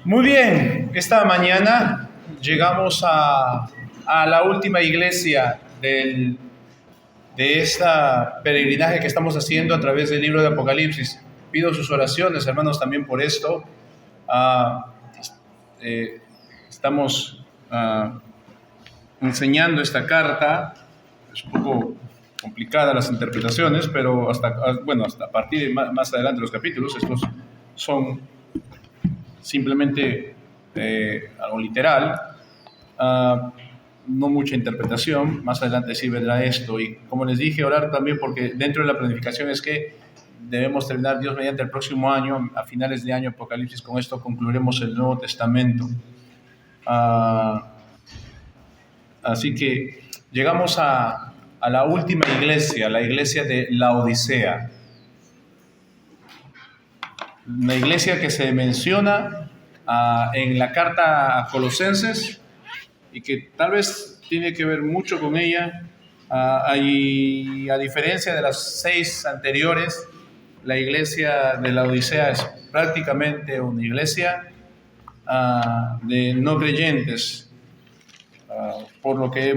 Muy bien, esta mañana llegamos a la última iglesia de esta peregrinaje que estamos haciendo a través del libro de Apocalipsis. Pido sus oraciones, hermanos, también por esto. Ah, Estamos enseñando esta carta. Es un poco complicada las interpretaciones, pero hasta a partir de más adelante los capítulos, estos son simplemente algo literal, no mucha interpretación. Más adelante sí vendrá esto. Y como les dije, orar también, porque dentro de la planificación es que debemos terminar, Dios mediante, el próximo año, a finales de año, Apocalipsis. Con esto concluiremos el Nuevo Testamento. Así que llegamos a la última iglesia, la iglesia de Laodicea. Una iglesia que se menciona en la carta a Colosenses y que tal vez tiene que ver mucho con ella. Y a diferencia de las 6 anteriores, la iglesia de Laodicea es prácticamente una iglesia de no creyentes, por lo que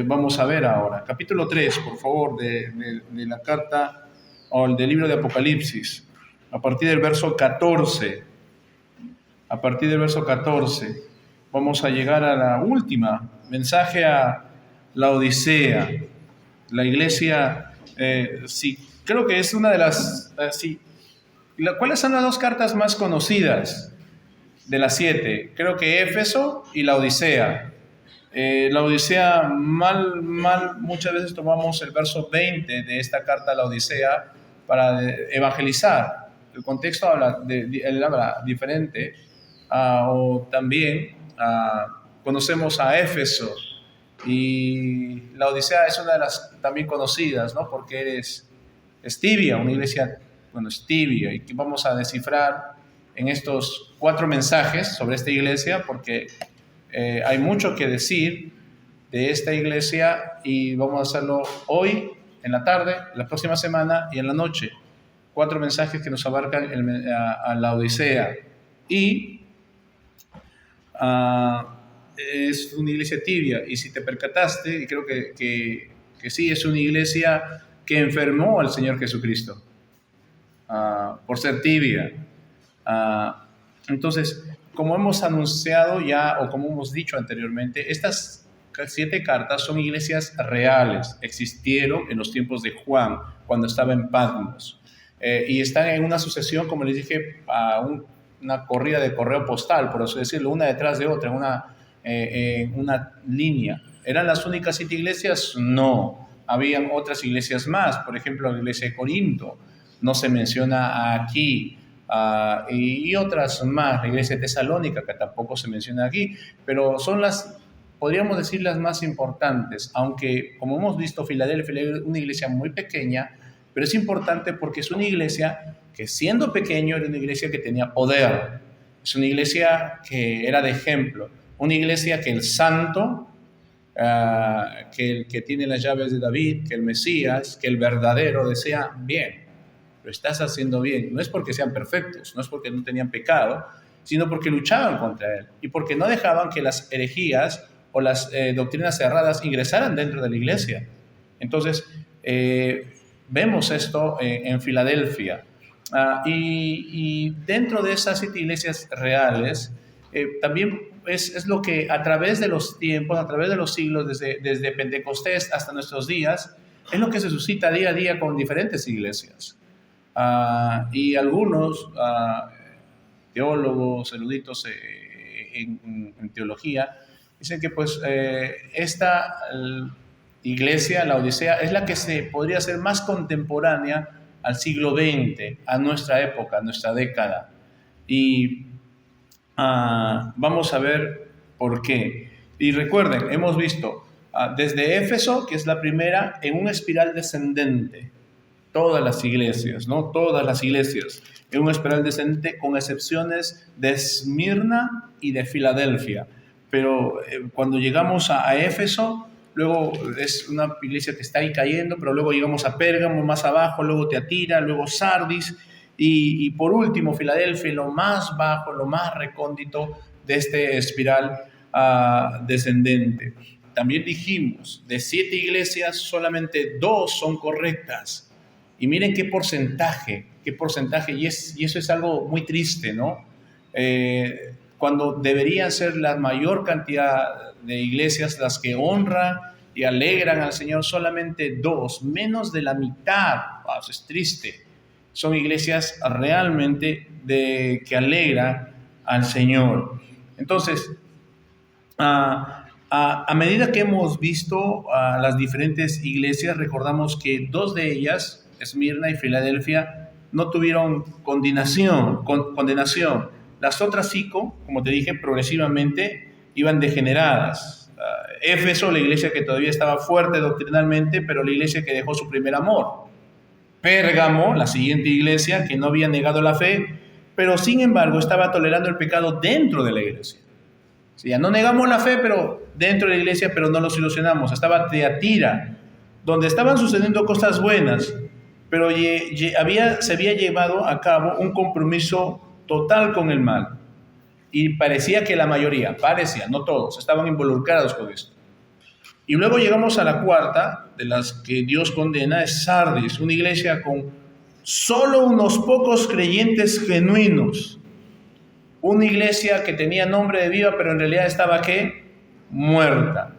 vamos a ver ahora. Capítulo 3, por favor, de la carta o del libro de Apocalipsis, a partir del verso 14. A partir del verso 14 vamos a llegar a la última, mensaje a la Odisea. La iglesia, sí, creo que es una de las, sí. ¿Cuáles son las 2 cartas más conocidas de las 7? Creo que Éfeso y la Odisea. La Odisea, muchas veces tomamos el verso 20 de esta carta a la Odisea para evangelizar. El contexto habla diferente. O también conocemos a Éfeso, y la Odisea es una de las también conocidas, ¿no? Porque es tibia, una iglesia, es tibia, y que vamos a descifrar en estos 4 mensajes sobre esta iglesia, porque hay mucho que decir de esta iglesia, y vamos a hacerlo hoy, en la tarde, la próxima semana y en la noche. 4 mensajes que nos abarcan a la Odisea. Y es una iglesia tibia, y si te percataste, y creo que sí, es una iglesia que enfermó al Señor Jesucristo por ser tibia. Entonces, como hemos anunciado ya, o como hemos dicho anteriormente, estas 7 cartas son iglesias reales, existieron en los tiempos de Juan, cuando estaba en Patmos, y están en una sucesión, como les dije, una corrida de correo postal, por así decirlo, una detrás de otra, en una línea. ¿Eran las únicas 7 iglesias? No, habían otras iglesias más. Por ejemplo, la iglesia de Corinto no se menciona aquí, y otras más, la iglesia de Tesalónica, que tampoco se menciona aquí, pero son podríamos decir, las más importantes, aunque, como hemos visto, Filadelfia es una iglesia muy pequeña, pero es importante porque es una iglesia que, siendo pequeño, era una iglesia que tenía poder. Es una iglesia que era de ejemplo, una iglesia que el santo, que el que tiene las llaves de David, que el Mesías, que el verdadero, decía: bien, lo estás haciendo bien. No es porque sean perfectos, no es porque no tenían pecado, sino porque luchaban contra él, y porque no dejaban que las herejías o las doctrinas cerradas ingresaran dentro de la iglesia. Entonces, vemos esto en Filadelfia. Y dentro de esas 7 iglesias reales, también es lo que a través de los tiempos, a través de los siglos, desde Pentecostés hasta nuestros días, es lo que se suscita día a día con diferentes iglesias. Y algunos teólogos, eruditos en teología, dicen que pues esta iglesia, la Odisea, es la que se podría ser más contemporánea al siglo XX, a nuestra época, a nuestra década. Y vamos a ver por qué. Y recuerden, hemos visto desde Éfeso, que es la primera, en una espiral descendente. Todas las iglesias, ¿no? Todas las iglesias en una espiral descendente, con excepciones de Esmirna y de Filadelfia. Pero cuando llegamos a Éfeso, luego es una iglesia que está ahí cayendo, pero luego llegamos a Pérgamo más abajo, luego Teatira, luego Sardis, Y por último, Filadelfia, lo más bajo, lo más recóndito de este espiral descendente. También dijimos, de 7 iglesias, solamente 2 son correctas. Y miren qué porcentaje, y eso es algo muy triste, ¿no? Cuando deberían ser la mayor cantidad de iglesias las que honran y alegran al Señor, solamente 2, menos de la mitad, eso es triste, son iglesias realmente que alegran al Señor. Entonces, a medida que hemos visto las diferentes iglesias, recordamos que 2 de ellas, Esmirna y Filadelfia, no tuvieron condenación. Las otras 5, como te dije, progresivamente iban degeneradas. Éfeso, la iglesia que todavía estaba fuerte doctrinalmente, pero la iglesia que dejó su primer amor. Pérgamo, la siguiente iglesia, que no había negado la fe, pero sin embargo estaba tolerando el pecado dentro de la iglesia. O sea, no negamos la fe, pero dentro de la iglesia, pero no los ilusionamos. Estaba Teatira, donde estaban sucediendo cosas buenas, pero se había llevado a cabo un compromiso total con el mal. Y parecía que la mayoría, no todos, estaban involucrados con esto. Y luego llegamos a la cuarta de las que Dios condena, es Sardis, una iglesia con solo unos pocos creyentes genuinos. Una iglesia que tenía nombre de viva, pero en realidad estaba, ¿qué? Muerta.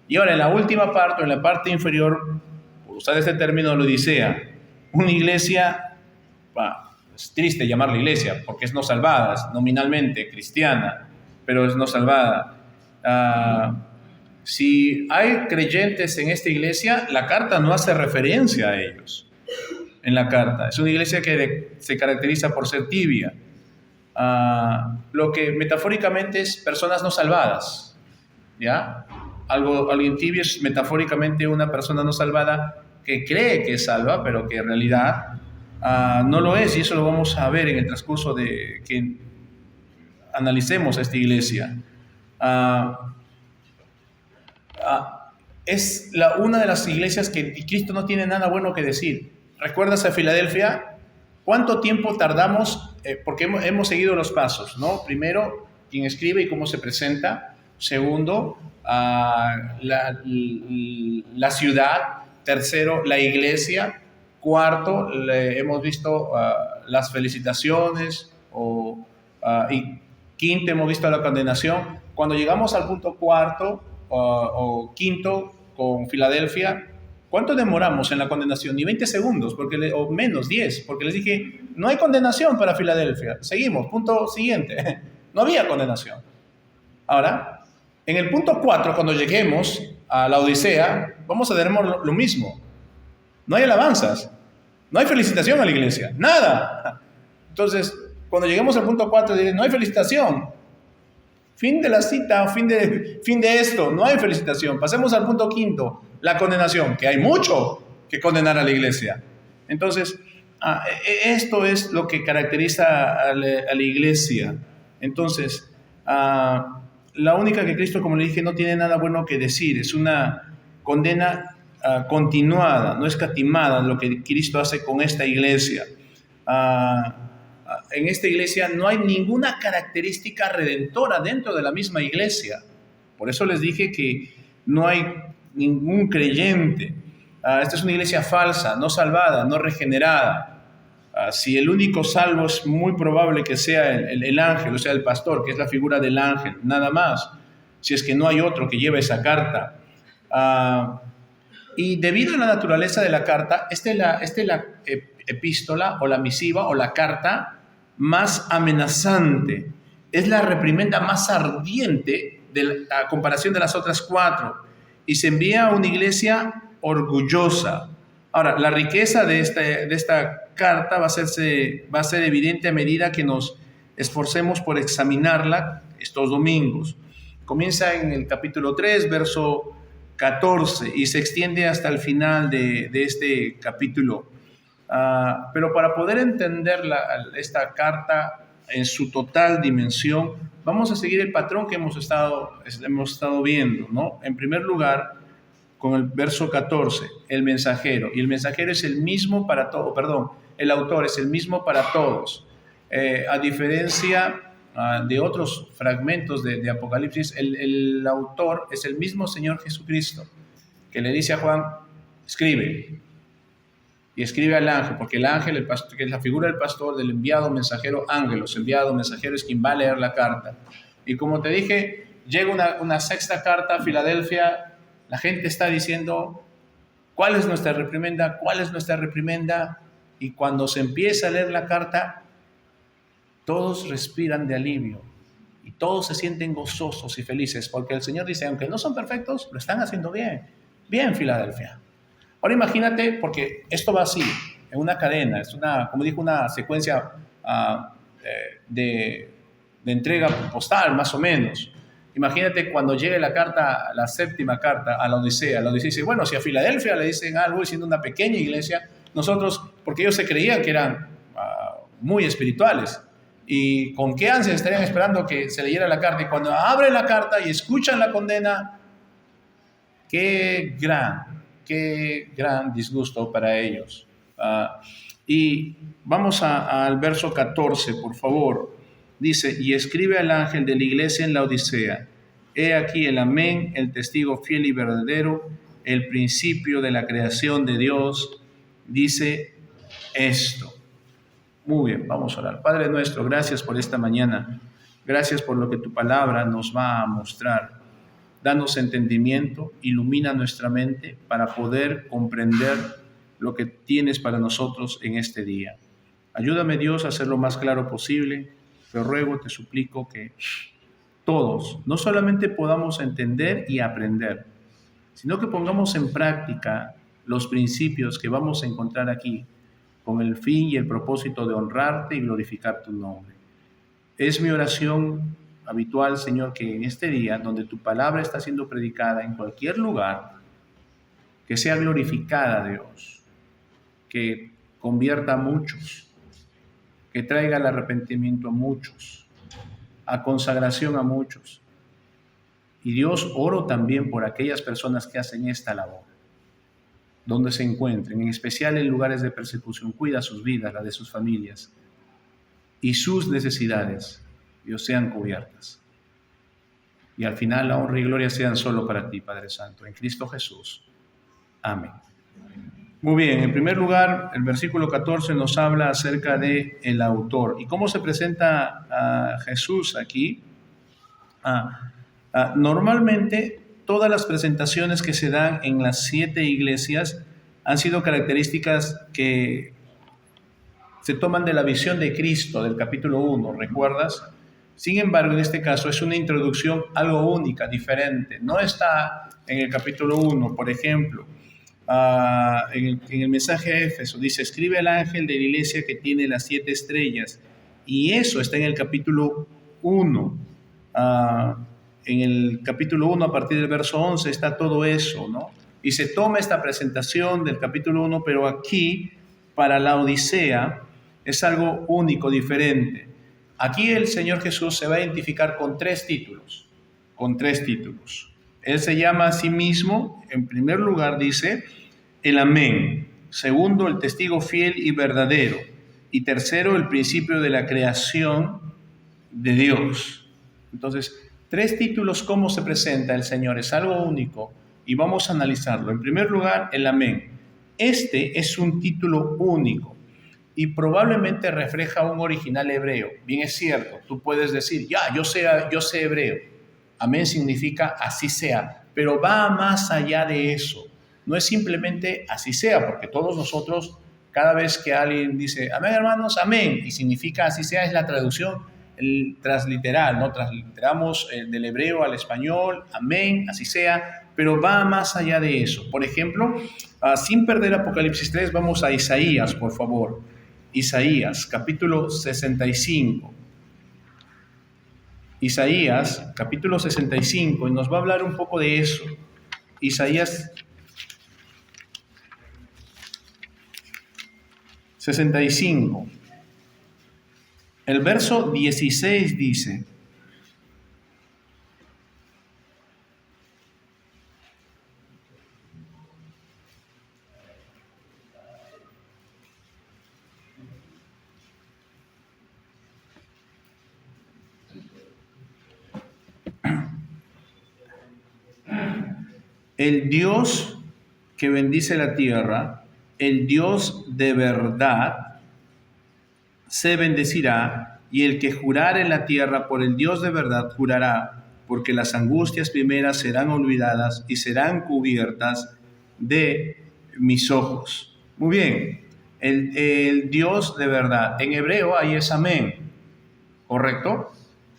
Y ahora en la última parte, en la parte inferior, por usar este término, la Odisea, una iglesia, es triste llamarla iglesia, porque es no salvada, es nominalmente cristiana, pero es no salvada. Si hay creyentes en esta iglesia, la carta no hace referencia a ellos. En la carta, es una iglesia que se caracteriza por ser tibia. Lo que metafóricamente es personas no salvadas, ¿ya? Alguien tibio es metafóricamente una persona no salvada que cree que es salva, pero que en realidad no lo es, y eso lo vamos a ver en el transcurso de que analicemos esta iglesia. Es una de las iglesias que Cristo no tiene nada bueno que decir. ¿Recuerdas a Filadelfia? ¿Cuánto tiempo tardamos? Porque hemos seguido los pasos, ¿no? Primero, quién escribe y cómo se presenta. Segundo, la ciudad. Tercero, la iglesia. Cuarto, hemos visto las felicitaciones. Y quinto, hemos visto la condenación. Cuando llegamos al punto cuarto o quinto con Filadelfia, ¿cuánto demoramos en la condenación? Ni 20 segundos, o menos 10, porque les dije, no hay condenación para Filadelfia. Seguimos, punto siguiente. No había condenación. Ahora, en el punto 4, cuando lleguemos a la Odisea, vamos a tener lo mismo. No hay alabanzas, no hay felicitación a la iglesia, nada. Entonces, cuando lleguemos al punto 4, diré, no hay felicitación. Fin de la cita, fin de esto, no hay felicitación. Pasemos al punto 5, la condenación, que hay mucho que condenar a la iglesia. Entonces, esto es lo que caracteriza a la iglesia. Entonces, la única que Cristo, como le dije, no tiene nada bueno que decir. Es una condena continuada, no escatimada, lo que Cristo hace con esta iglesia. En esta iglesia no hay ninguna característica redentora dentro de la misma iglesia. Por eso les dije que no hay ningún creyente. Esta es una iglesia falsa, no salvada, no regenerada. Si el único salvo es muy probable que sea el ángel, o sea, el pastor, que es la figura del ángel, nada más. Si es que no hay otro que lleve esa carta. Y debido a la naturaleza de la carta, esta es la epístola o la misiva o la carta más amenazante. Es la reprimenda más ardiente a comparación de las otras 4. Y se envía a una iglesia orgullosa. Ahora, la riqueza de esta carta va a ser evidente a medida que nos esforcemos por examinarla estos domingos. Comienza en el capítulo 3, verso 14, y se extiende hasta el final de este capítulo. Pero para poder entender esta carta en su total dimensión, vamos a seguir el patrón que hemos estado viendo, ¿no? En primer lugar, con el verso 14, el mensajero. Y el mensajero es el mismo para todos, perdón, el autor es el mismo para todos. A diferencia de otros fragmentos de Apocalipsis, el autor es el mismo Señor Jesucristo, que le dice a Juan, escribe. Y escribe al ángel, porque el ángel, el pastor, que es la figura del pastor, del enviado mensajero, ángelos, enviado mensajero es quien va a leer la carta. Y como te dije, llega una sexta carta a Filadelfia, la gente está diciendo, ¿cuál es nuestra reprimenda? ¿Cuál es nuestra reprimenda? Y cuando se empieza a leer la carta, todos respiran de alivio y todos se sienten gozosos y felices, porque el Señor dice, aunque no son perfectos, lo están haciendo bien. Bien, Filadelfia. Ahora imagínate, porque esto va así, en una cadena, es una, como dijo, una secuencia de entrega postal, más o menos. Imagínate cuando llegue la carta, la séptima carta a la Odisea dice, bueno, si a Filadelfia le dicen algo, siendo una pequeña iglesia, nosotros, porque ellos se creían que eran muy espirituales, y con qué ansia estarían esperando que se leyera la carta, y cuando abren la carta y escuchan la condena, qué gran disgusto para ellos. Y vamos al verso 14, por favor. Dice, y escribe al ángel de la iglesia en la Odisea, he aquí el amén, el testigo fiel y verdadero, el principio de la creación de Dios, dice esto. Muy bien, vamos a orar. Padre nuestro, gracias por esta mañana. Gracias por lo que tu palabra nos va a mostrar. Danos entendimiento, ilumina nuestra mente para poder comprender lo que tienes para nosotros en este día. Ayúdame, Dios, a hacer lo más claro posible. Te ruego, te suplico que todos no solamente podamos entender y aprender, sino que pongamos en práctica los principios que vamos a encontrar aquí, con el fin y el propósito de honrarte y glorificar tu nombre. Es mi oración habitual, Señor, que en este día, donde tu palabra está siendo predicada en cualquier lugar, que sea glorificada, Dios, que convierta a muchos, que traiga el arrepentimiento a muchos, a consagración a muchos. Y Dios, oro también por aquellas personas que hacen esta labor, donde se encuentren, en especial en lugares de persecución. Cuida sus vidas, la de sus familias, y sus necesidades, Dios, sean cubiertas. Y al final la honra y gloria sean solo para ti, Padre Santo, en Cristo Jesús. Amén. Muy bien, en primer lugar, el versículo 14 nos habla acerca de el autor. ¿Y cómo se presenta a Jesús aquí? Normalmente, todas las presentaciones que se dan en las 7 iglesias han sido características que se toman de la visión de Cristo, del capítulo 1, ¿recuerdas? Sin embargo, en este caso es una introducción algo única, diferente. No está en el capítulo 1, por ejemplo, en el mensaje a Éfeso, dice, escribe al ángel de la iglesia que tiene las 7 estrellas. Y eso está en el capítulo 1. En el capítulo 1, a partir del verso 11, está todo eso, ¿no? Y se toma esta presentación del capítulo 1, pero aquí, para la Odisea, es algo único, diferente. Aquí el Señor Jesús se va a identificar con 3 títulos, Él se llama a sí mismo, en primer lugar dice, el amén. Segundo, el testigo fiel y verdadero. Y tercero, el principio de la creación de Dios. Entonces, 3 títulos, ¿cómo se presenta el Señor? Es algo único y vamos a analizarlo. En primer lugar, el amén. Este es un título único y probablemente refleja un original hebreo. Bien es cierto, tú puedes decir, yo sé hebreo. Amén significa así sea, pero va más allá de eso. No es simplemente así sea, porque todos nosotros, cada vez que alguien dice, amén hermanos, amén, y significa así sea, es la traducción transliteral, ¿no? Transliteramos del hebreo al español, amén, así sea, pero va más allá de eso. Por ejemplo, sin perder Apocalipsis 3, vamos a Isaías, por favor. Isaías, capítulo 65. Isaías, capítulo 65, y nos va a hablar un poco de eso. Isaías 65. El verso 16 dice, el Dios que bendice la tierra, el Dios de verdad, se bendecirá, y el que jurare en la tierra por el Dios de verdad jurará, porque las angustias primeras serán olvidadas y serán cubiertas de mis ojos. Muy bien, el Dios de verdad. En hebreo ahí es amén, ¿correcto?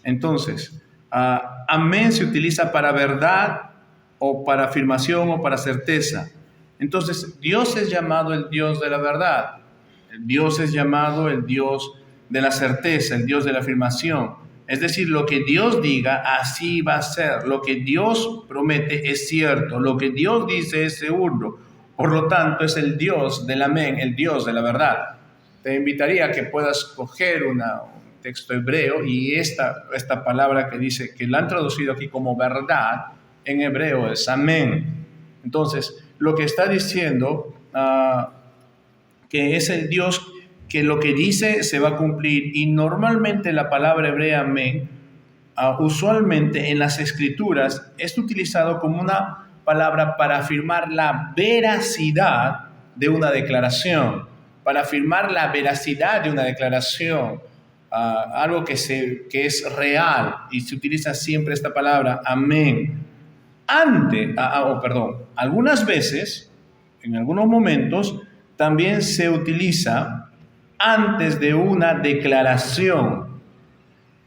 Entonces, amén se utiliza para verdad o para afirmación o para certeza. Entonces, Dios es llamado el Dios de la verdad. Dios es llamado el Dios de la certeza, el Dios de la afirmación. Es decir, lo que Dios diga, así va a ser. Lo que Dios promete es cierto. Lo que Dios dice es seguro. Por lo tanto, es el Dios del amén, el Dios de la verdad. Te invitaría a que puedas coger un texto hebreo y esta palabra que dice, que la han traducido aquí como verdad, en hebreo es amén. Entonces, lo que está diciendo que es el Dios que lo que dice se va a cumplir, y normalmente la palabra hebrea amén, usualmente en las escrituras es utilizado como una palabra para afirmar la veracidad de una declaración, para afirmar la veracidad de una declaración, algo que es real, y se utiliza siempre esta palabra amén. Algunas veces, en algunos momentos, también se utiliza antes de una declaración.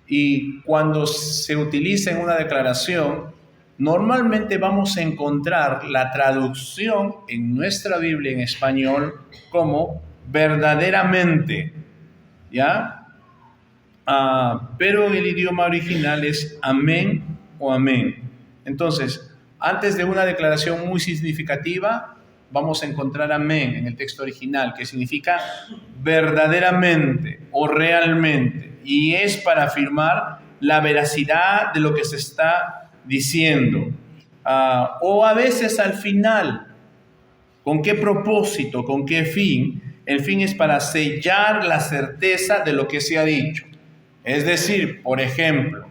Y cuando se utiliza en una declaración, normalmente vamos a encontrar la traducción en nuestra Biblia en español como verdaderamente, ¿ya? Pero en el idioma original es amén o amén. Entonces, antes de una declaración muy significativa, vamos a encontrar amén en el texto original, que significa verdaderamente o realmente, y es para afirmar la veracidad de lo que se está diciendo. O a veces al final, ¿con qué propósito? ¿Con qué fin? El fin es para sellar la certeza de lo que se ha dicho. Es decir, por ejemplo,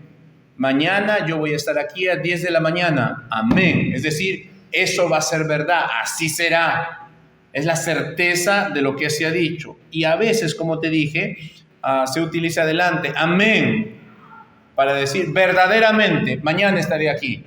mañana yo voy a estar aquí a 10 de la mañana. Amén. Es decir, eso va a ser verdad, así será. Es la certeza de lo que se ha dicho. Y a veces, como te dije, se utiliza adelante, amén, para decir verdaderamente, mañana estaré aquí.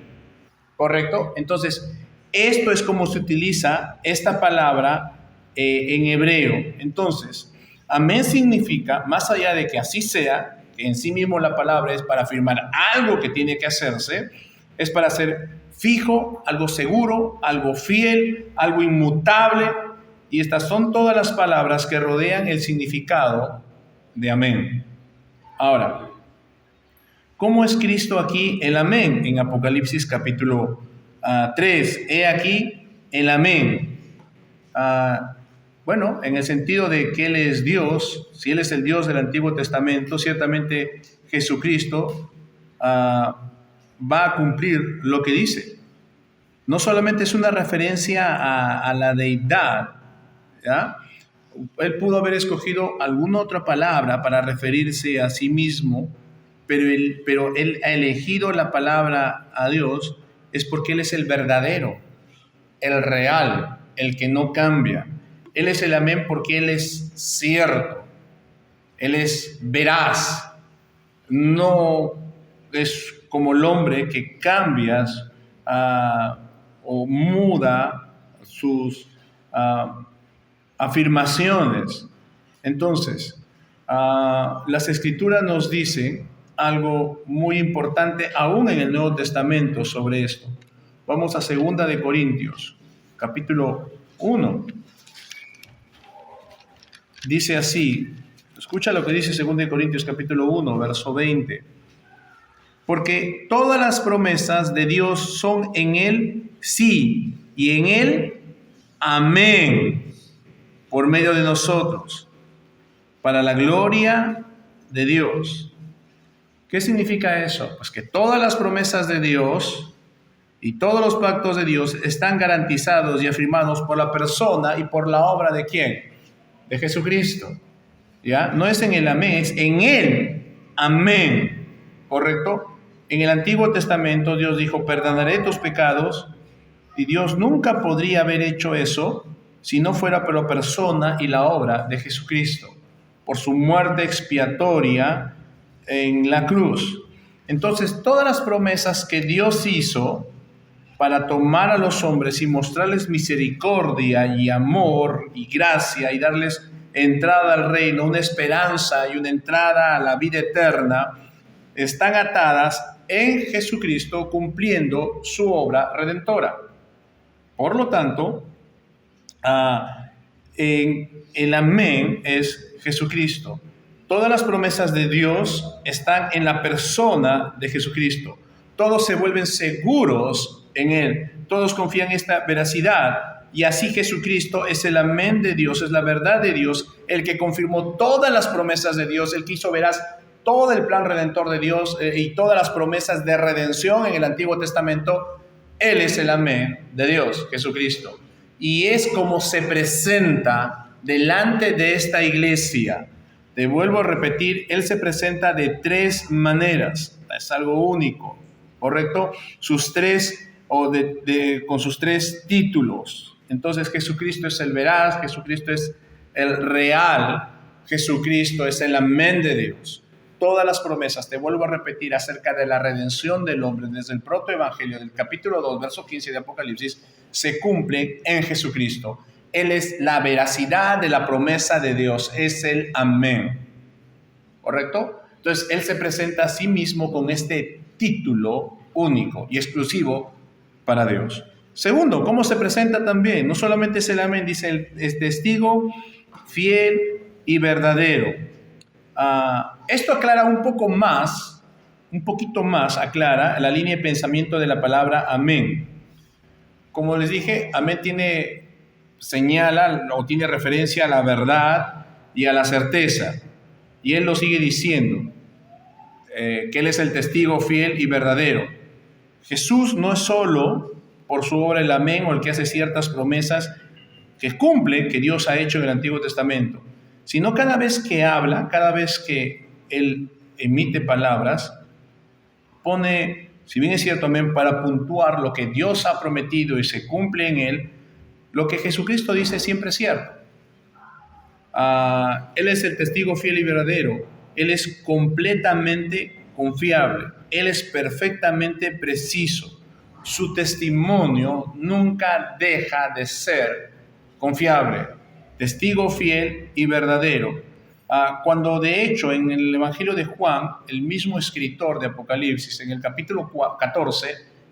¿Correcto? Entonces, esto es como se utiliza esta palabra en hebreo. Entonces, amén significa, más allá de que así sea, que en sí mismo la palabra es para afirmar algo que tiene que hacerse, es para ser fijo, algo seguro, algo fiel, algo inmutable. Y estas son todas las palabras que rodean el significado de amén. Ahora, ¿cómo es Cristo aquí el amén? En Apocalipsis capítulo 3, he aquí el amén. Bueno, en el sentido de que Él es Dios, si Él es el Dios del Antiguo Testamento, ciertamente Jesucristo va a cumplir lo que dice. No solamente es una referencia a la deidad, ¿ya? Él pudo haber escogido alguna otra palabra para referirse a sí mismo, pero él ha elegido la palabra a Dios es porque Él es el verdadero, el real, el que no cambia. Él es el amén porque Él es cierto, Él es veraz, no es como el hombre que cambias o muda sus afirmaciones. Entonces, las Escrituras nos dicen algo muy importante aún en el Nuevo Testamento sobre esto. Vamos a 2 de Corintios, capítulo 1. Dice así, escucha lo que dice 2 de Corintios, capítulo 1, verso 20. Porque todas las promesas de Dios son en Él sí, y en Él amén, por medio de nosotros, para la gloria de Dios. ¿Qué significa eso? Pues que todas las promesas de Dios y todos los pactos de Dios están garantizados y afirmados por la persona y por la obra de ¿quién? De Jesucristo. ¿Ya? No es en el amén, es en Él. Amén. ¿Correcto? En el Antiguo Testamento Dios dijo, perdonaré tus pecados Y Dios nunca podría haber hecho eso si no fuera por la persona y la obra de Jesucristo, por su muerte expiatoria en la cruz. Entonces, todas las promesas que Dios hizo para tomar a los hombres y mostrarles misericordia y amor y gracia y darles entrada al reino, una esperanza y una entrada a la vida eterna, están atadas en Jesucristo cumpliendo su obra redentora. Por lo tanto, el amén es Jesucristo. Todas las promesas de Dios están en la persona de Jesucristo. Todos se vuelven seguros en Él. Todos confían en esta veracidad. Y así Jesucristo es el amén de Dios, es la verdad de Dios, el que confirmó todas las promesas de Dios, el que hizo veraz todo el plan redentor de Dios y todas las promesas de redención en el Antiguo Testamento. Él es el amén de Dios, Jesucristo. Y es como se presenta delante de esta iglesia. Te vuelvo a repetir, Él se presenta de tres maneras. Es algo único, ¿correcto? Con sus tres títulos. Entonces Jesucristo es el veraz, Jesucristo es el real, Jesucristo es el amén de Dios. Todas las promesas, te vuelvo a repetir, acerca de la redención del hombre desde el protoevangelio del capítulo 2, verso 15 de Apocalipsis, se cumplen en Jesucristo. Él es la veracidad de la promesa de Dios, es el amén. ¿Correcto? Entonces, Él se presenta a sí mismo con este título único y exclusivo para Dios. Segundo, ¿cómo se presenta también? No solamente es el amén, dice, es testigo, fiel y verdadero. Esto aclara un poquito más aclara la línea de pensamiento de la palabra amén. Como les dije, amén señala o tiene referencia a la verdad y a la certeza. Y Él lo sigue diciendo, que Él es el testigo fiel y verdadero. Jesús no es solo por su obra el amén o el que hace ciertas promesas que cumple, que Dios ha hecho en el Antiguo Testamento, sino cada vez que habla, cada vez que Él emite palabras, pone, si bien es cierto, amén, para puntuar lo que Dios ha prometido y se cumple en Él, lo que Jesucristo dice siempre es cierto. Él es el testigo fiel y verdadero. Él es completamente confiable. Él es perfectamente preciso. Su testimonio nunca deja de ser confiable, testigo fiel y verdadero. Cuando de hecho en el Evangelio de Juan, el mismo escritor de Apocalipsis, en el capítulo 14,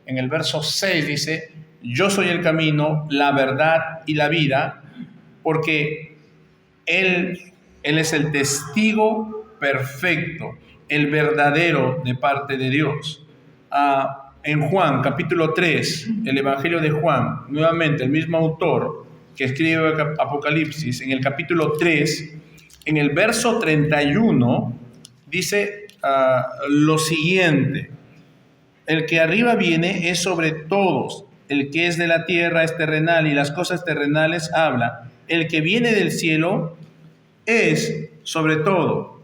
en el verso 6 dice, yo soy el camino, la verdad y la vida, porque Él es el testigo perfecto, el verdadero de parte de Dios. En Juan, capítulo 3, el Evangelio de Juan, nuevamente el mismo autor que escribe Apocalipsis, en el capítulo 3, en el verso 31, dice lo siguiente: el que arriba viene es sobre todos, el que es de la tierra es terrenal y las cosas terrenales habla. El que viene del cielo es sobre todo.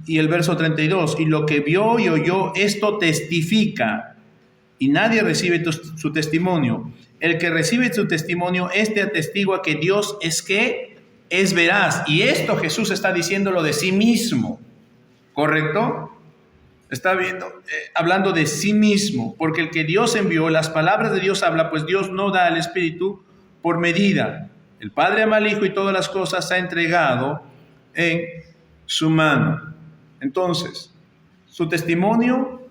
Y el verso 32, y lo que vio y oyó, esto testifica, y nadie recibe su testimonio. El que recibe su testimonio, este atestigua que Dios es veraz. Y esto Jesús está diciéndolo de sí mismo, ¿correcto? Está hablando de sí mismo, porque el que Dios envió, las palabras de Dios habla, pues Dios no da al Espíritu por medida. El Padre ama al Hijo y todas las cosas ha entregado en su mano. Entonces, su testimonio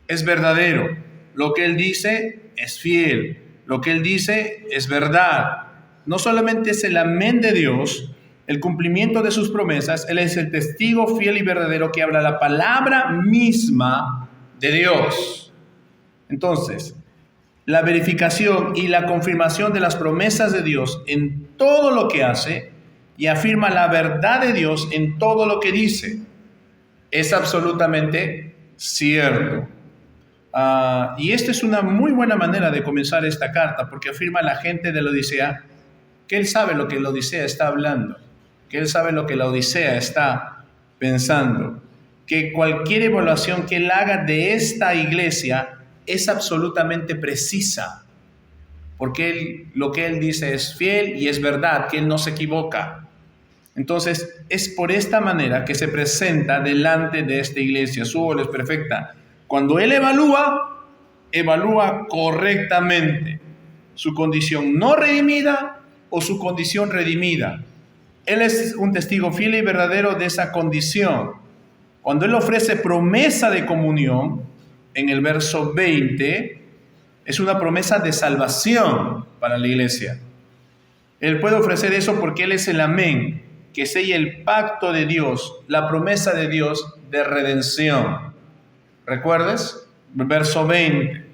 es verdadero. Lo que Él dice es fiel. Lo que Él dice es verdad. No solamente es el amén de Dios, el cumplimiento de sus promesas, Él es el testigo fiel y verdadero que habla la palabra misma de Dios. Entonces, la verificación y la confirmación de las promesas de Dios en todo lo que hace y afirma la verdad de Dios en todo lo que dice. Es absolutamente cierto. Y esta es una muy buena manera de comenzar esta carta, porque afirma a la gente de la Odisea que Él sabe lo que la Odisea está hablando, que Él sabe lo que la Odisea está pensando, que cualquier evaluación que Él haga de esta iglesia es absolutamente precisa, porque lo que él dice es fiel y es verdad, que él no se equivoca. Entonces, es por esta manera que se presenta delante de esta iglesia. Su obra es perfecta. Cuando él evalúa correctamente su condición no redimida o su condición redimida. Él es un testigo fiel y verdadero de esa condición. Cuando él ofrece promesa de comunión, en el verso 20, es una promesa de salvación para la iglesia. Él puede ofrecer eso porque él es el amén, que sella el pacto de Dios, la promesa de Dios de redención. ¿Recuerdas? Verso 20.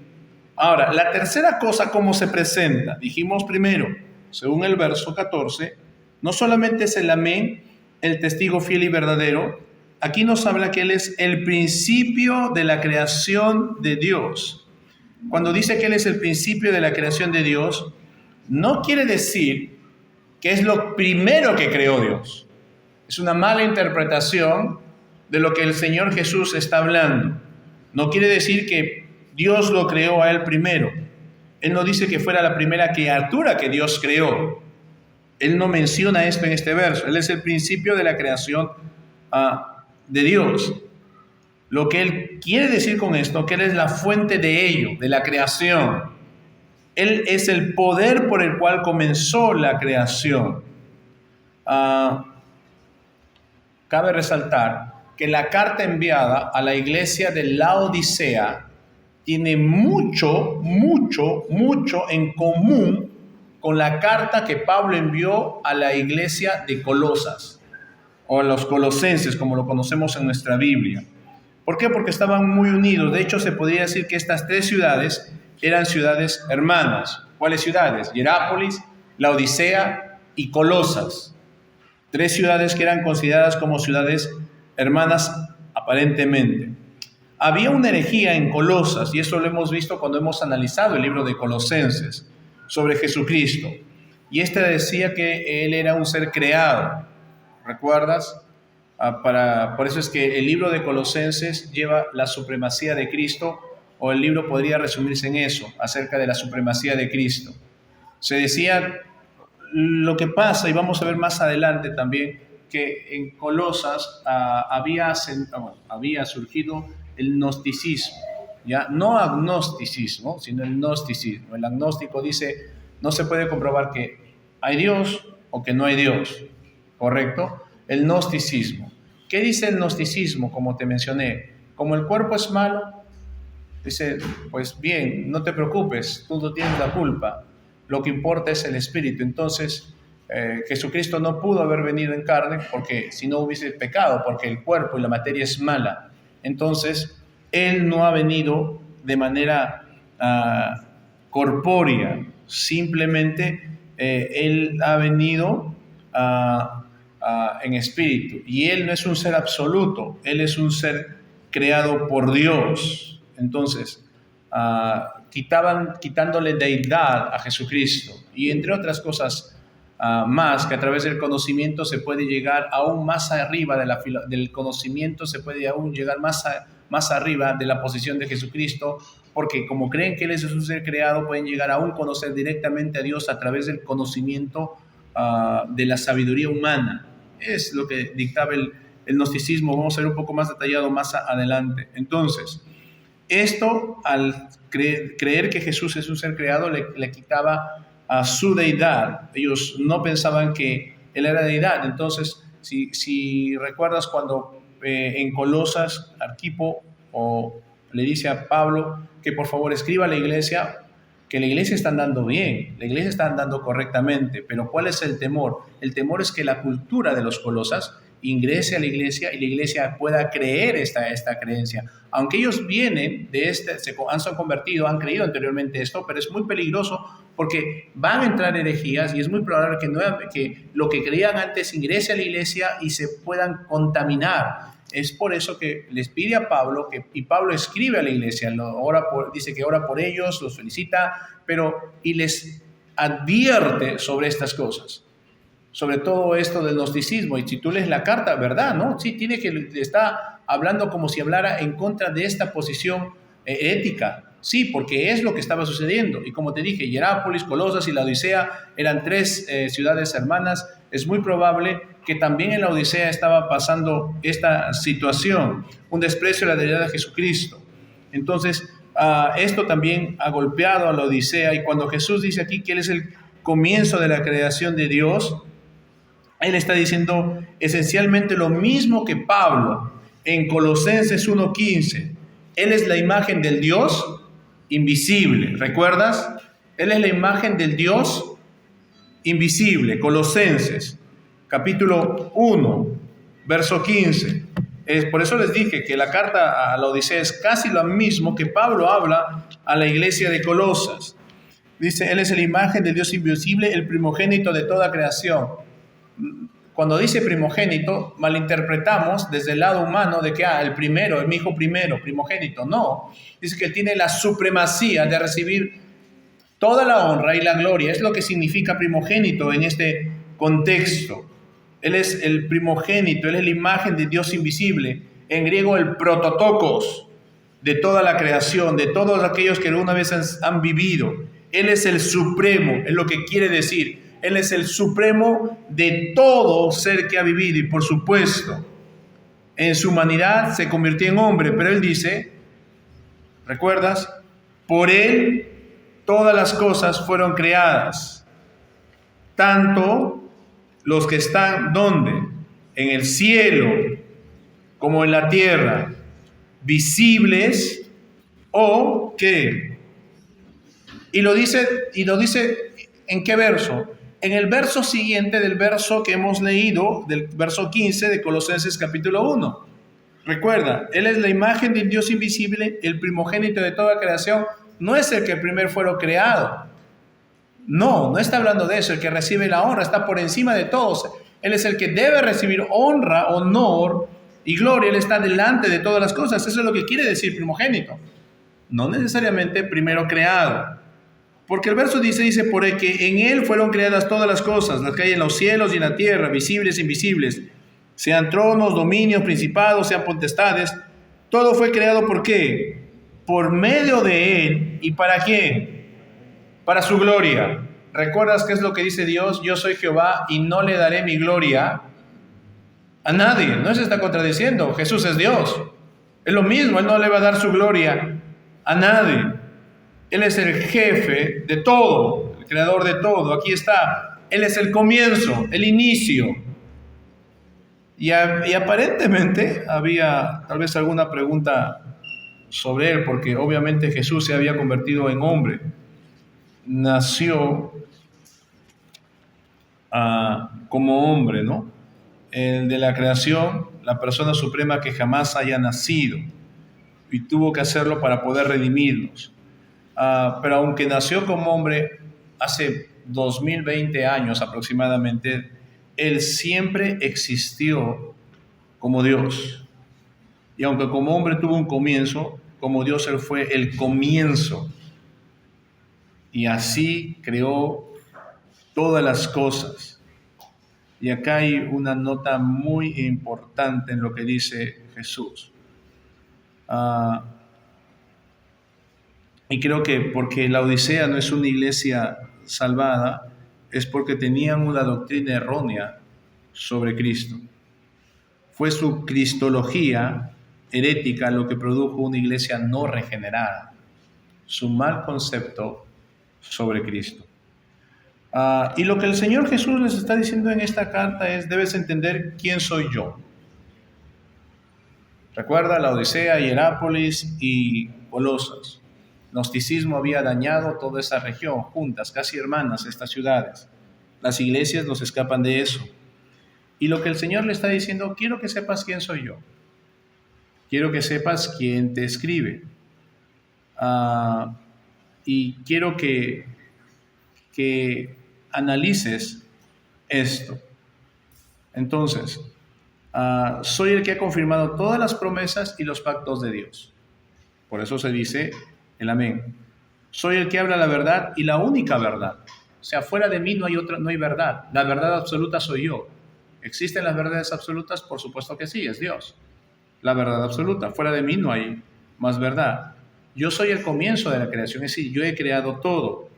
Ahora, la tercera cosa, ¿cómo se presenta? Dijimos primero, según el verso 14, no solamente es el amén, el testigo fiel y verdadero. Aquí nos habla que él es el principio de la creación de Dios. Cuando dice que él es el principio de la creación de Dios, no quiere decir que es lo primero que creó Dios. Es una mala interpretación de lo que el Señor Jesús está hablando. No quiere decir que Dios lo creó a él primero. Él no dice que fuera la primera criatura que Dios creó. Él no menciona esto en este verso. Él es el principio de la creación de Dios. Lo que él quiere decir con esto, que él es la fuente de ello, de la creación. Él es el poder por el cual comenzó la creación. Cabe resaltar que la carta enviada a la iglesia de Laodicea tiene mucho en común con la carta que Pablo envió a la iglesia de Colosas, o a los colosenses, como lo conocemos en nuestra Biblia. ¿Por qué? Porque estaban muy unidos. De hecho, se podría decir que estas tres ciudades eran ciudades hermanas. ¿Cuáles ciudades? Hierápolis, Laodicea y Colosas. Tres ciudades que eran consideradas como ciudades hermanas aparentemente. Había una herejía en Colosas, y eso lo hemos visto cuando hemos analizado el libro de Colosenses, sobre Jesucristo. Y esta decía que él era un ser creado. ¿Recuerdas? Por eso es que el libro de Colosenses lleva la supremacía de Cristo, o el libro podría resumirse en eso, acerca de la supremacía de Cristo. Se decía lo que pasa, y vamos a ver más adelante también, que en Colosas había surgido el gnosticismo, ¿ya? No agnosticismo, sino el gnosticismo. El agnóstico dice, no se puede comprobar que hay Dios o que no hay Dios, ¿correcto? El gnosticismo. ¿Qué dice el gnosticismo? Como te mencioné, como el cuerpo es malo, dice, pues bien, no te preocupes, tú no tienes la culpa, lo que importa es el espíritu. Entonces, Jesucristo no pudo haber venido en carne porque si no hubiese pecado, porque el cuerpo y la materia es mala. Entonces, Él no ha venido de manera corpórea, simplemente Él ha venido en espíritu. Y Él no es un ser absoluto, Él es un ser creado por Dios. Entonces, quitándole deidad a Jesucristo. Y entre otras cosas más, que a través del conocimiento se puede llegar aún más arriba del conocimiento, se puede aún llegar más arriba de la posición de Jesucristo, porque como creen que Él es un ser creado, pueden llegar a aún conocer directamente a Dios a través del conocimiento de la sabiduría humana. Es lo que dictaba el gnosticismo. Vamos a ver un poco más detallado más adelante. Entonces, esto, al creer que Jesús es un ser creado, le quitaba a su deidad. Ellos no pensaban que Él era deidad. Entonces, si recuerdas cuando en Colosas, Arquipo le dice a Pablo que por favor escriba a la iglesia, que la iglesia está andando bien, la iglesia está andando correctamente, pero ¿cuál es el temor? El temor es que la cultura de los Colosas ingrese a la iglesia y la iglesia pueda creer esta creencia. Aunque ellos vienen de se han convertido, han creído anteriormente esto, pero es muy peligroso porque van a entrar herejías y es muy probable que lo que creían antes ingrese a la iglesia y se puedan contaminar. Es por eso que les pide a Pablo, y Pablo escribe a la iglesia, dice que ora por ellos, los felicita, y les advierte sobre estas cosas. Sobre todo esto del gnosticismo. Y si tú lees la carta, ¿verdad? ¿No? Sí, le está hablando como si hablara en contra de esta posición ética. Sí, porque es lo que estaba sucediendo. Y como te dije, Hierápolis, Colosas y la Odisea eran tres ciudades hermanas. Es muy probable que también en la Odisea estaba pasando esta situación, un desprecio a la deidad de Jesucristo. Entonces, esto también ha golpeado a la Odisea. Y cuando Jesús dice aquí que Él es el comienzo de la creación de Dios, Él está diciendo esencialmente lo mismo que Pablo en Colosenses 1:15. Él es la imagen del Dios invisible, ¿recuerdas? Él es la imagen del Dios invisible. Colosenses, capítulo 1, verso 15. Por eso les dije que la carta a la Odisea es casi lo mismo que Pablo habla a la iglesia de Colosas. Dice, Él es la imagen del Dios invisible, el primogénito de toda creación. Cuando dice primogénito, malinterpretamos desde el lado humano de que, el primero, mi hijo primero, primogénito. No, dice que tiene la supremacía de recibir toda la honra y la gloria. Es lo que significa primogénito en este contexto. Él es el primogénito, Él es la imagen de Dios invisible. En griego, el prototokos de toda la creación, de todos aquellos que alguna vez han vivido. Él es el supremo, es lo que quiere decir. Él es el supremo de todo ser que ha vivido. Y por supuesto, en su humanidad se convirtió en hombre. Pero Él dice, ¿recuerdas? Por Él todas las cosas fueron creadas. Tanto los que están, ¿dónde? En el cielo, como en la tierra. Visibles o ¿qué? Y lo dice ¿en qué verso? En el verso siguiente del verso que hemos leído, del verso 15 de Colosenses capítulo 1. Recuerda, Él es la imagen del Dios invisible, el primogénito de toda creación. No es el que primero fue creado. No está hablando de eso. El que recibe la honra está por encima de todos. Él es el que debe recibir honra, honor y gloria. Él está delante de todas las cosas. Eso es lo que quiere decir primogénito. No necesariamente primero creado. Porque el verso dice, porque en Él fueron creadas todas las cosas, las que hay en los cielos y en la tierra, visibles e invisibles, sean tronos, dominios, principados, sean potestades. Todo fue creado, ¿por qué? Por medio de Él. ¿Y para quién? Para su gloria. ¿Recuerdas qué es lo que dice Dios? Yo soy Jehová y no le daré mi gloria a nadie. No se está contradiciendo. Jesús es Dios. Es lo mismo, Él no le va a dar su gloria a nadie. Él es el jefe de todo, el creador de todo. Aquí está. Él es el comienzo, el inicio. Y aparentemente había tal vez alguna pregunta sobre Él, porque obviamente Jesús se había convertido en hombre. Nació como hombre, ¿no? El de la creación, la persona suprema que jamás haya nacido. Y tuvo que hacerlo para poder redimirnos. Pero aunque nació como hombre hace 2020 años aproximadamente, Él siempre existió como Dios. Y aunque como hombre tuvo un comienzo, como Dios Él fue el comienzo. Y así creó todas las cosas. Y acá hay una nota muy importante en lo que dice Jesús. Y creo que porque la Odisea no es una iglesia salvada, es porque tenían una doctrina errónea sobre Cristo. Fue su cristología herética lo que produjo una iglesia no regenerada. Su mal concepto sobre Cristo. Y lo que el Señor Jesús les está diciendo en esta carta es, debes entender quién soy yo. Recuerda la Odisea, Hierápolis y Colosas. Gnosticismo había dañado toda esa región, juntas, casi hermanas, estas ciudades. Las iglesias nos escapan de eso. Y lo que el Señor le está diciendo, quiero que sepas quién soy yo. Quiero que sepas quién te escribe. Y quiero que analices esto. Entonces, soy el que ha confirmado todas las promesas y los pactos de Dios. Por eso se dice el amén. Soy el que habla la verdad y la única verdad. O sea, fuera de mí no hay verdad. La verdad absoluta soy yo. ¿Existen las verdades absolutas? Por supuesto que sí, es Dios. La verdad absoluta. Fuera de mí no hay más verdad. yo soy el comienzo de la creación, es decir, yo he creado todo.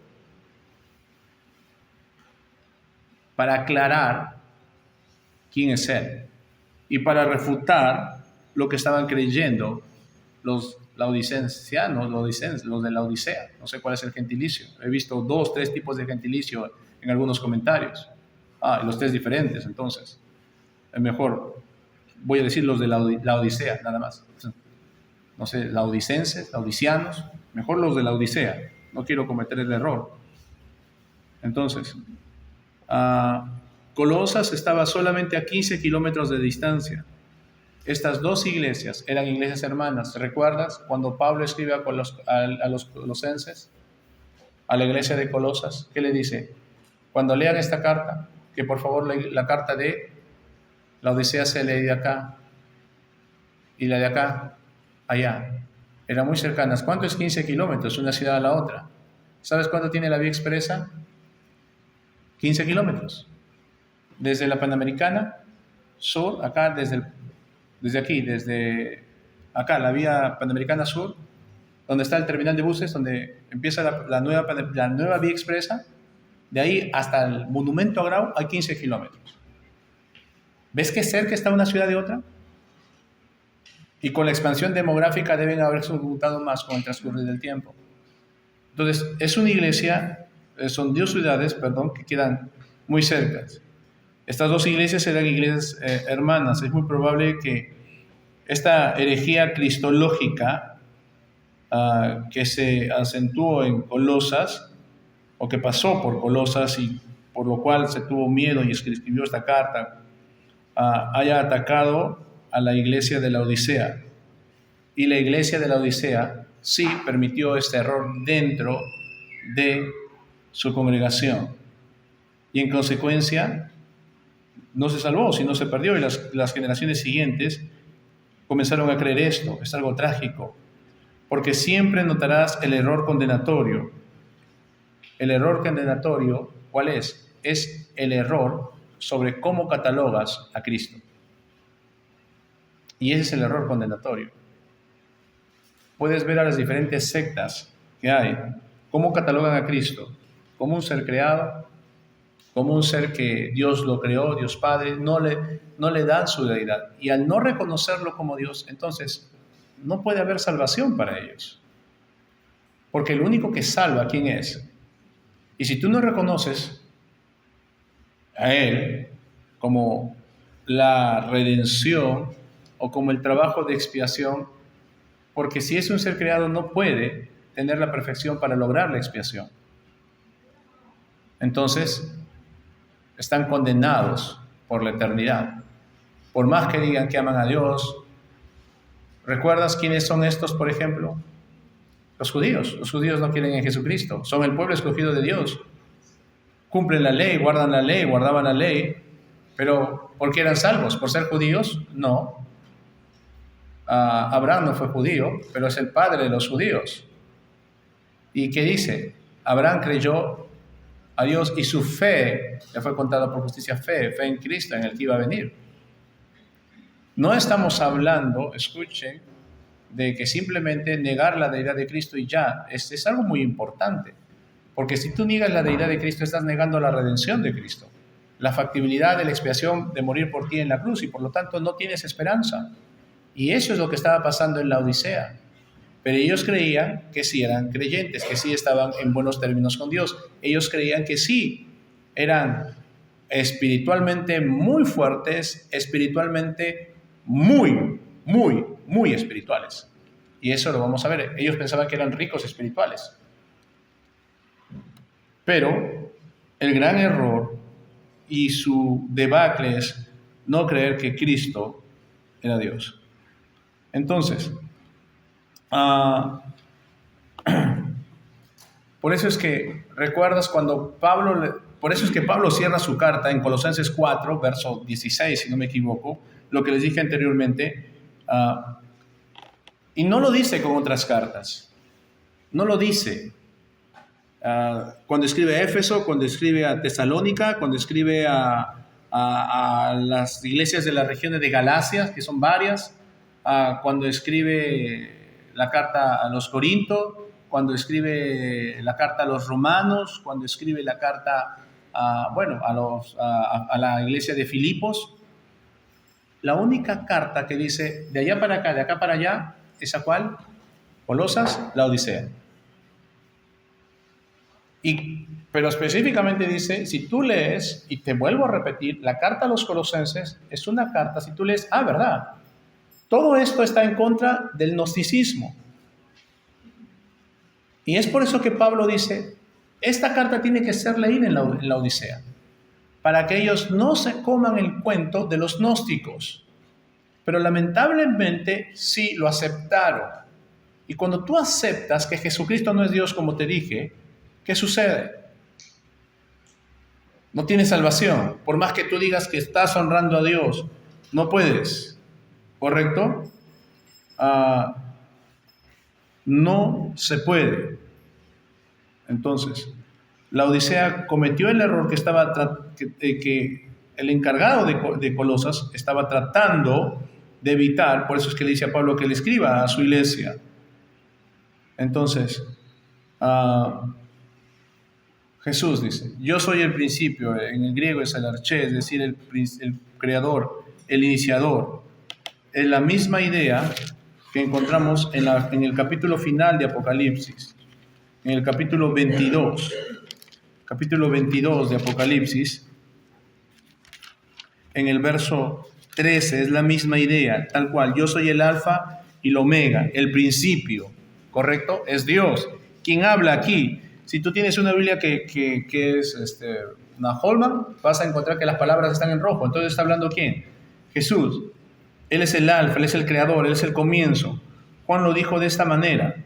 Para aclarar quién es Él y para refutar lo que estaban creyendo los laodicensianos, los de la Odisea. No sé cuál es el gentilicio. He visto 2, 3 tipos de gentilicio en algunos comentarios. Y los 3 diferentes, entonces. Es mejor, voy a decir los de la Odisea, nada más. No sé, laodicenses, laodicianos, mejor los de la Odisea. No quiero cometer el error. Entonces, Colosas estaba solamente a 15 kilómetros de distancia. Estas 2 iglesias eran iglesias hermanas. ¿Recuerdas cuando Pablo escribe a los colosenses, a la iglesia de Colosas? ¿Qué le dice? Cuando lean esta carta, que por favor la carta de la Odisea se lee de acá y la de acá allá. Eran muy cercanas. ¿Cuánto es 15 kilómetros una ciudad a la otra? ¿Sabes cuánto tiene la vía expresa? 15 kilómetros. Desde la Panamericana Sur, acá desde acá, la vía Panamericana Sur, donde está el terminal de buses, donde empieza la nueva vía expresa, de ahí hasta el Monumento a Grau hay 15 kilómetros. ¿Ves qué cerca está una ciudad de otra? Y con la expansión demográfica deben haberse aumentado más con el transcurrir del tiempo. Entonces, es una iglesia, son 2 ciudades, que quedan muy cerca. Estas 2 iglesias eran iglesias hermanas. Es muy probable que esta herejía cristológica que se acentuó en Colosas, o que pasó por Colosas y por lo cual se tuvo miedo y escribió esta carta, haya atacado a la iglesia de la Odisea. Y la iglesia de la Odisea sí permitió este error dentro de su congregación. Y en consecuencia no se salvó, sino se perdió. Y las generaciones siguientes comenzaron a creer esto. Es algo trágico. Porque siempre notarás el error condenatorio. El error condenatorio, ¿cuál es? Es el error sobre cómo catalogas a Cristo. Y ese es el error condenatorio. Puedes ver a las diferentes sectas que hay, cómo catalogan a Cristo, como un ser creado, como un ser que Dios lo creó, Dios Padre, no le dan su deidad. Y al no reconocerlo como Dios, entonces no puede haber salvación para ellos. Porque el único que salva, ¿quién es? Y si tú no reconoces a Él como la redención o como el trabajo de expiación, porque si es un ser creado no puede tener la perfección para lograr la expiación. Entonces, están condenados por la eternidad. Por más que digan que aman a Dios. ¿Recuerdas quiénes son estos, por ejemplo? Los judíos. Los judíos no quieren en Jesucristo. Son el pueblo escogido de Dios. Cumplen la ley, guardan la ley, guardaban la ley. Pero ¿por qué eran salvos? ¿Por ser judíos? No. Abraham no fue judío, pero es el padre de los judíos. ¿Y qué dice? Abraham creyó a Dios y su fe le fue contada por justicia, fe en Cristo, en el que iba a venir. No estamos hablando, escuchen, de que simplemente negar la deidad de Cristo y ya. Es algo muy importante, porque si tú niegas la deidad de Cristo, estás negando la redención de Cristo, la factibilidad de la expiación de morir por ti en la cruz, y por lo tanto no tienes esperanza. Y eso es lo que estaba pasando en la Odisea. Pero ellos creían que sí eran creyentes, que sí estaban en buenos términos con Dios. Ellos creían que sí eran espiritualmente muy fuertes, espiritualmente muy espirituales. Y eso lo vamos a ver. Ellos pensaban que eran ricos espirituales. Pero el gran error y su debacle es no creer que Cristo era Dios. Entonces, por eso es que recuerdas cuando por eso es que Pablo cierra su carta en Colosenses 4, verso 16, si no me equivoco, lo que les dije anteriormente, y no lo dice con otras cartas, no lo dice. Cuando escribe a Éfeso, cuando escribe a Tesalónica, cuando escribe a las iglesias de las regiones de Galacia, que son varias, cuando escribe la carta a los Corintios, cuando escribe la carta a los romanos, cuando escribe la carta a la iglesia de Filipos. La única carta que dice de allá para acá, de acá para allá, ¿esa cuál? Colosas, la Odisea. Pero específicamente dice, si tú lees, y te vuelvo a repetir, la carta a los colosenses es una carta, si tú lees, ¿verdad? Todo esto está en contra del gnosticismo. Y es por eso que Pablo dice, esta carta tiene que ser leída en la Odisea, para que ellos no se coman el cuento de los gnósticos. Pero lamentablemente sí lo aceptaron. Y cuando tú aceptas que Jesucristo no es Dios, como te dije, ¿qué sucede? No tienes salvación. Por más que tú digas que estás honrando a Dios, no puedes. ¿Correcto? No se puede. Entonces, la Odisea cometió el error que el encargado de Colosas estaba tratando de evitar. Por eso es que le dice a Pablo que le escriba a su iglesia. Entonces, Jesús dice, yo soy el principio, en el griego es el arché, es decir, el creador, el iniciador. Es la misma idea que encontramos en el capítulo final de Apocalipsis, en el capítulo 22 de Apocalipsis, en el verso 13, es la misma idea, tal cual, yo soy el alfa y el omega, el principio, ¿correcto? Es Dios. ¿Quién habla aquí? Si tú tienes una Biblia que es una Holman, vas a encontrar que las palabras están en rojo. Entonces, ¿está hablando quién? Jesús. Él es el alfa, Él es el creador, Él es el comienzo. Juan lo dijo de esta manera,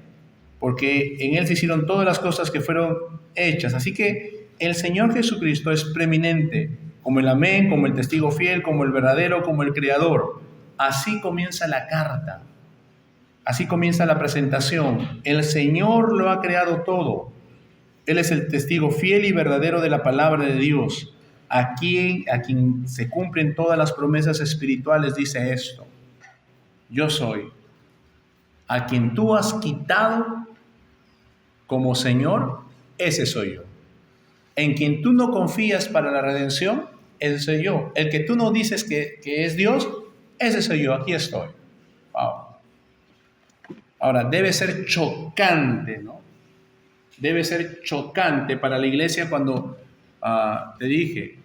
porque en Él se hicieron todas las cosas que fueron hechas. Así que el Señor Jesucristo es preeminente, como el amén, como el testigo fiel, como el verdadero, como el creador. Así comienza la carta, así comienza la presentación. El Señor lo ha creado todo. Él es el testigo fiel y verdadero de la palabra de Dios. A quien se cumplen todas las promesas espirituales dice esto: yo soy a quien tú has quitado como Señor, ese soy yo. En quien tú no confías para la redención, ese soy yo. El que tú no dices que es Dios, ese soy yo, aquí estoy. Wow. Ahora, debe ser chocante, ¿no? Debe ser chocante para la iglesia cuando te dije,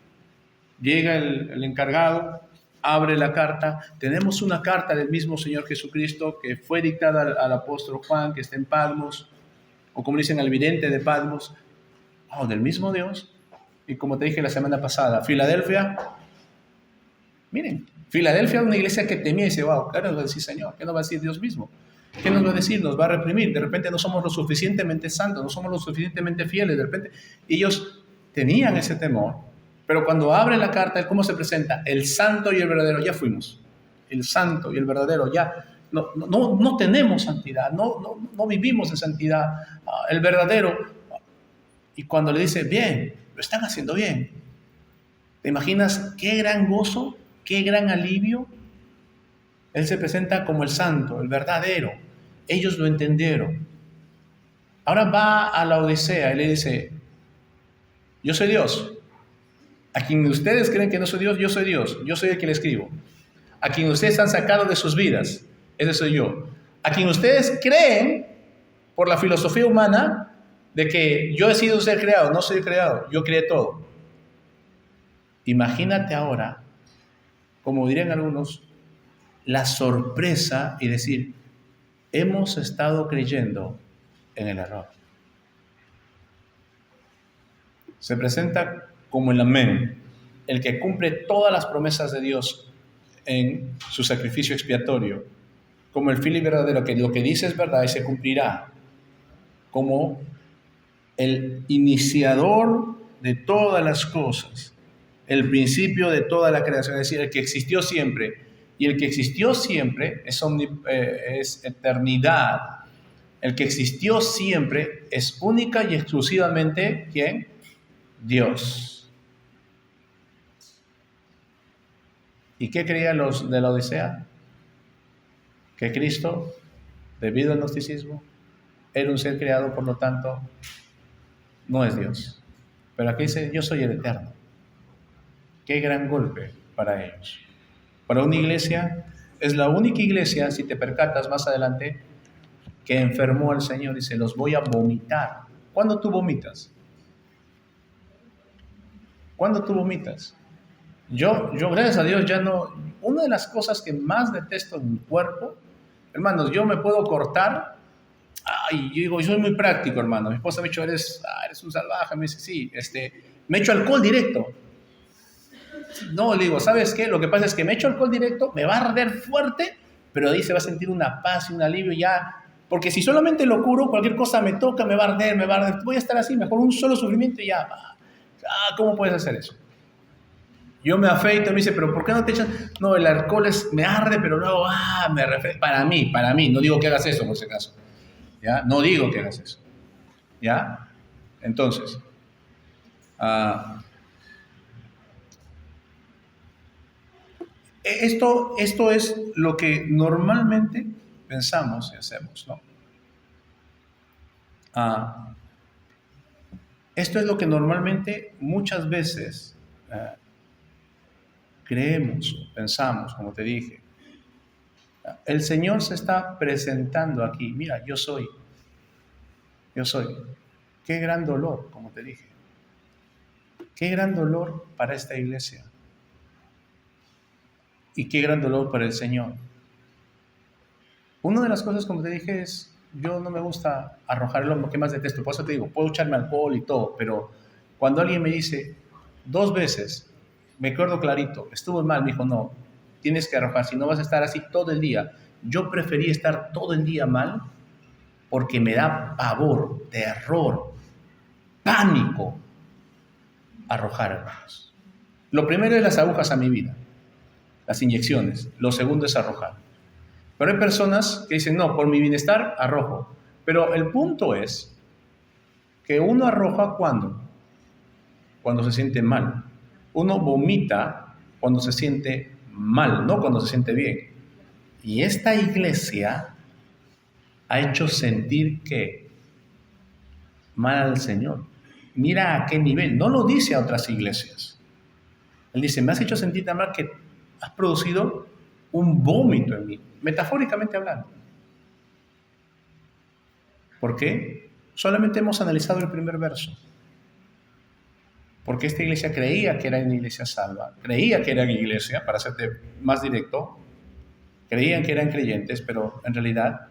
llega el encargado, abre la carta. Tenemos una carta del mismo Señor Jesucristo que fue dictada al apóstol Juan, que está en Patmos, o como dicen al vidente de Patmos, del mismo Dios. Y como te dije la semana pasada, Filadelfia, miren, Filadelfia es una iglesia que temía y dice, wow, ¿qué nos va a decir Señor? ¿Qué nos va a decir Dios mismo? ¿Qué nos va a decir? Nos va a reprimir. De repente no somos lo suficientemente santos, no somos lo suficientemente fieles. De repente ellos tenían ese temor. Pero cuando abre la carta, ¿cómo se presenta? El santo y el verdadero, ya fuimos. El santo y el verdadero, ya. No tenemos santidad, no vivimos en santidad. El verdadero. Y cuando le dice, bien, lo están haciendo bien. ¿Te imaginas qué gran gozo, qué gran alivio? Él se presenta como el santo, el verdadero. Ellos lo entendieron. Ahora va a la Odisea y le dice, yo soy Dios. A quien ustedes creen que no soy Dios, yo soy Dios. Yo soy el que le escribo. A quien ustedes han sacado de sus vidas, ese soy yo. A quien ustedes creen, por la filosofía humana, de que yo he sido un ser creado, no soy creado, yo creé todo. Imagínate ahora, como dirían algunos, la sorpresa y decir, hemos estado creyendo en el error. Se presenta como el amén, el que cumple todas las promesas de Dios en su sacrificio expiatorio, como el fiel y verdadero, que lo que dice es verdad y se cumplirá, como el iniciador de todas las cosas, el principio de toda la creación, es decir, el que existió siempre. Y el que existió siempre es eternidad. El que existió siempre es única y exclusivamente, ¿quién? Dios. ¿Y qué creían los de la Odisea? Que Cristo debido al gnosticismo, era un ser creado, por lo tanto, no es Dios. Pero aquí dice, yo soy el Eterno. Qué gran golpe para ellos. Para una iglesia, es la única iglesia, si te percatas más adelante, que enfermó al Señor. Dice, los voy a vomitar. ¿Cuándo tú vomitas? ¿Cuándo tú vomitas? Yo, gracias a Dios, ya no... Una de las cosas que más detesto en mi cuerpo, hermanos, yo me puedo cortar. Ay, yo digo, yo soy muy práctico, hermano. Mi esposa me ha dicho, eres un salvaje. Me dice, sí, me echo alcohol directo. No, le digo, ¿sabes qué? Lo que pasa es que me echo alcohol directo, me va a arder fuerte, pero ahí se va a sentir una paz y un alivio ya. Porque si solamente lo curo, cualquier cosa me toca, me va a arder, voy a estar así, mejor un solo sufrimiento y ya. ¿Cómo puedes hacer eso? Yo me afeito, me dice, pero ¿por qué no te echas? No, el alcohol me arde, pero luego, me refresca. Para mí, no digo que hagas eso, por si acaso. ¿Ya? No digo que hagas eso. ¿Ya? Entonces, esto es lo que normalmente pensamos y hacemos, ¿no? Esto es lo que normalmente muchas veces creemos, pensamos, como te dije. El Señor se está presentando aquí. Mira, yo soy. Qué gran dolor, como te dije. Qué gran dolor para esta iglesia. Y qué gran dolor para el Señor. Una de las cosas, como te dije, es, yo no me gusta arrojar lo que más detesto. Por eso te digo, puedo echarme alcohol y todo, pero cuando alguien me dice 2 veces, me acuerdo clarito, estuvo mal, me dijo, no, tienes que arrojar, si no vas a estar así todo el día. Yo preferí estar todo el día mal porque me da pavor, terror, pánico arrojar, hermanos. Lo primero es las agujas a mi vida, las inyecciones. Lo segundo es arrojar. Pero hay personas que dicen, no, por mi bienestar arrojo. Pero el punto es que uno arroja ¿cuándo? Cuando se siente mal. Uno vomita cuando se siente mal, no cuando se siente bien. Y esta iglesia ha hecho sentir que mal al Señor. Mira a qué nivel. No lo dice a otras iglesias. Él dice, me has hecho sentir tan mal que has producido un vómito en mí, metafóricamente hablando. ¿Por qué? Solamente hemos analizado el primer verso. Porque esta iglesia creía que era una iglesia salva, creía que era una iglesia, para hacerte más directo, creían que eran creyentes, pero en realidad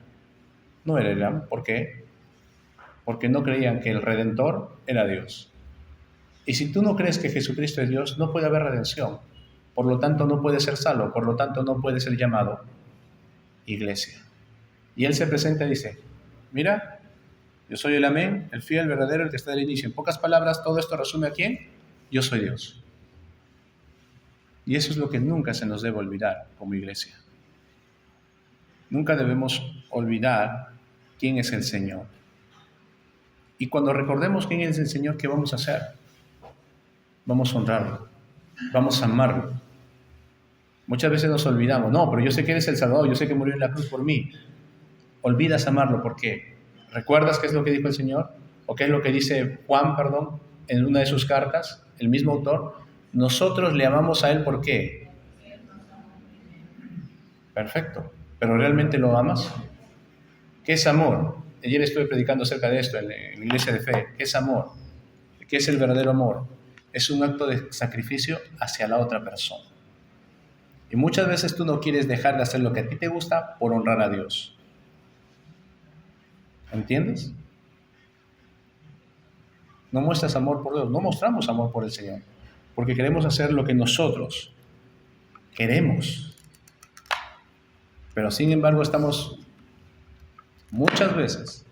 no eran. ¿Por qué? Porque no creían que el Redentor era Dios. Y si tú no crees que Jesucristo es Dios, no puede haber redención. Por lo tanto, no puede ser salvo, por lo tanto, no puede ser llamado iglesia. Y Él se presenta y dice, mira, yo soy el amén, el fiel, el verdadero, el que está del inicio. En pocas palabras, todo esto resume a quién. Yo soy Dios. Y eso es lo que nunca se nos debe olvidar como iglesia. Nunca debemos olvidar quién es el Señor. Y cuando recordemos quién es el Señor, ¿qué vamos a hacer? Vamos a honrarlo, vamos a amarlo. Muchas veces nos olvidamos, no, pero yo sé que eres el Salvador, yo sé que murió en la cruz por mí. Olvidas amarlo, ¿por qué? ¿Recuerdas qué es lo que dijo el Señor? ¿O qué es lo que dice Juan, en una de sus cartas, el mismo autor? Nosotros le amamos a Él, ¿por qué? Perfecto, pero ¿realmente lo amas? ¿Qué es amor? Ayer estuve predicando acerca de esto en la iglesia de fe. ¿Qué es amor? ¿Qué es el verdadero amor? Es un acto de sacrificio hacia la otra persona. Y muchas veces tú no quieres dejar de hacer lo que a ti te gusta por honrar a Dios. ¿Entiendes? No muestras amor por Dios, no mostramos amor por el Señor, porque queremos hacer lo que nosotros queremos. Pero sin embargo estamos muchas veces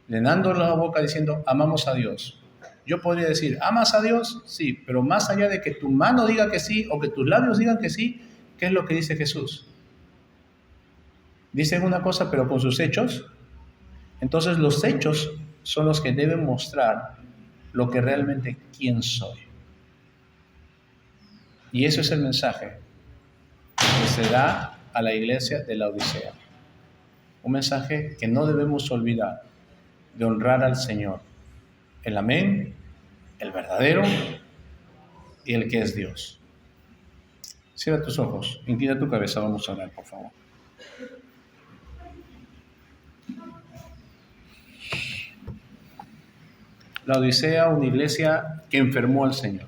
llenando la boca diciendo, amamos a Dios. Yo podría decir, ¿amas a Dios? Sí, pero más allá de que tu mano diga que sí o que tus labios digan que sí, ¿qué es lo que dice Jesús? Dicen una cosa, pero con sus hechos. Entonces los hechos son los que deben mostrar lo que realmente quién soy. Y eso es el mensaje que se da a la iglesia de la Odisea. un mensaje que no debemos olvidar, de honrar al Señor, el amén, el verdadero y el que es Dios. Cierra tus ojos, inclina tu cabeza, vamos a orar, por favor. La Odisea, una iglesia que enfermó al Señor.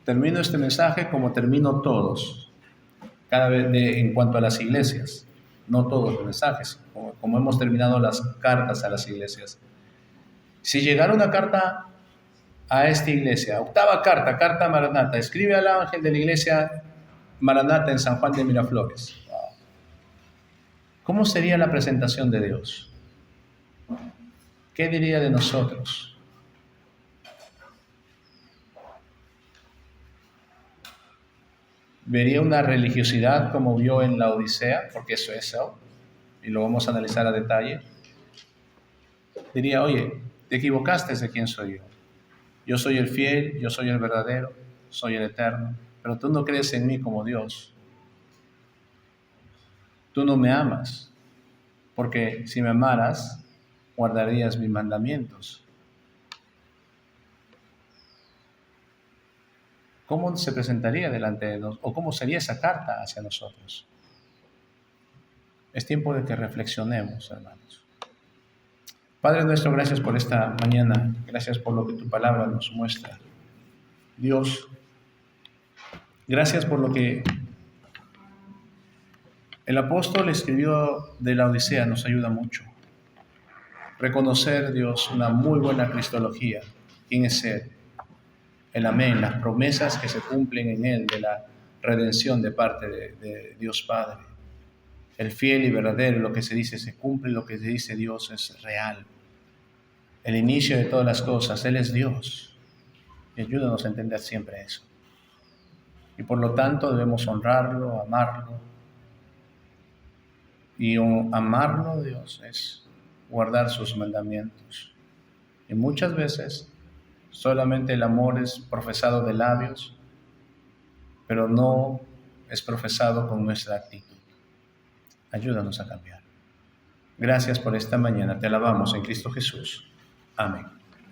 Termino este mensaje como termino todos, cada vez en cuanto a las iglesias, no todos los mensajes, como hemos terminado las cartas a las iglesias. Si llegara una carta a esta iglesia, octava carta, carta Maranata, escribe al ángel de la iglesia Maranata en San Juan de Miraflores. ¿Cómo sería la presentación de Dios? ¿Qué diría de nosotros? ¿Vería una religiosidad como vio en la Odisea? Porque eso es eso, y lo vamos a analizar a detalle. Diría, oye, te equivocaste de quién soy yo. Yo soy el fiel, yo soy el verdadero, soy el eterno, pero tú no crees en mí como Dios. Tú no me amas, porque si me amaras, guardarías mis mandamientos. ¿Cómo se presentaría delante de nosotros? ¿O cómo sería esa carta hacia nosotros? Es tiempo de que reflexionemos, hermanos. Padre nuestro, gracias por esta mañana. Gracias por lo que tu palabra nos muestra. Dios, gracias por lo que el apóstol escribió de la Odisea. Nos ayuda mucho. Reconocer, Dios, una muy buena cristología. ¿Quién es Él? El amén, las promesas que se cumplen en Él de la redención de parte de Dios Padre. El fiel y verdadero, lo que se dice se cumple, lo que se dice Dios es real. El inicio de todas las cosas, Él es Dios. Y ayúdanos a entender siempre eso. Y por lo tanto debemos honrarlo, amarlo. Y amarlo, Dios, es guardar sus mandamientos. Y muchas veces solamente el amor es profesado de labios, pero no es profesado con nuestra actitud. Ayúdanos a cambiar. Gracias por esta mañana. Te alabamos en Cristo Jesús. Amén.